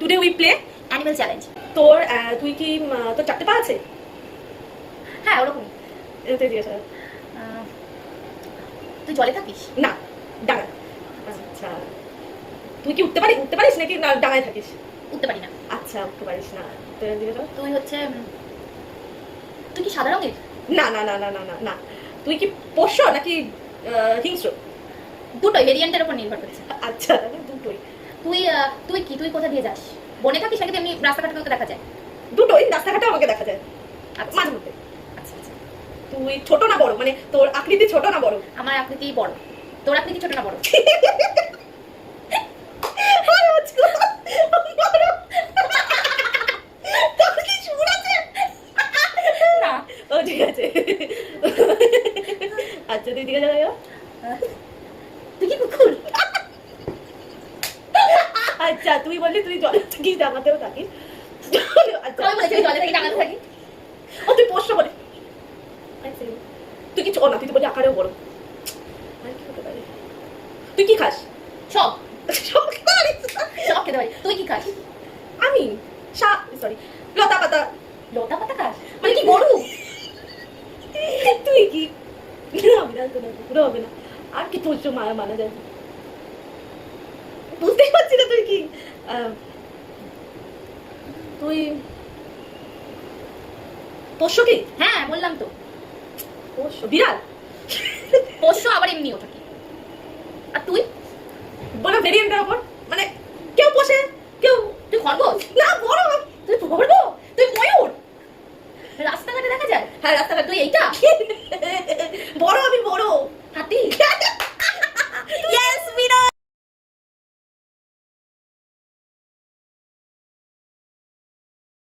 Today we play animal challenge. তোর তুই কি তোর 4টে পা আছে? হ্যাঁ ওরকম। এতে জিজ্ঞাসা তুই জলে থাকিস? না, ডাঙা। আচ্ছা, তুই কি উঠতে পারিস নাকি না ডাঙায় থাকিস? উঠতে পারি না। আচ্ছা, উঠতে পারিস না। তুই হচ্ছে তুই কি সাদা রঙের? না না না না না না না। তুই কি পোষ্য নাকি হিংস্র? দুটোই, ভেরিয়েন্টের উপর নির্ভর করছে। আচ্ছা, দুটোই। তুই কোথা দিয়ে যাস? বনে থাকিস নাকি এমনি রাস্তাঘাটে তো দেখা যায়? দুটোই, রাস্তাঘাটে আমাকে দেখা যায় মাঝে মধ্যে। আচ্ছা আচ্ছা। তুই ছোট না বড়, মানে তোর আকৃতি ছোট না বড়? আমার আকৃতি বড়। তোর আকৃতি ছোট না বড়? ও ঠিক আছে। আচ্ছা, তুই দিকে যাবে। তুই কি কুকুর? আচ্ছা, তুই বললি তুই জলে থাকিস, ডাঙাতেও থাকিস। আচ্ছা, আমি বলেছি জলে থাকি, ডাঙাতে থাকি। ও তুই পোষ্য বলে। তুই কি না, তুই তো বলি আকারেও বড়। আর কি হতে পারে? তুই কি খাস? সব সব খেতে পারিস? সব খেতে পারি। তুই কি খাস? আমি সরি, লতা পাতা। লতা পাতা খাস? মানে কি গরু? তুই কি হবে না, পুরো হবে না। আর কি পোষ্য মানা যায়? বুঝতেই পারছি না তুই কি। তুই পোষ্য কি? হ্যাঁ বললাম তো, পোষ্য বিড়াল। পোষ্য আবার এমনিও থাকে। আর তুই? বলো ভেরিয়েন্টের উপর, মানে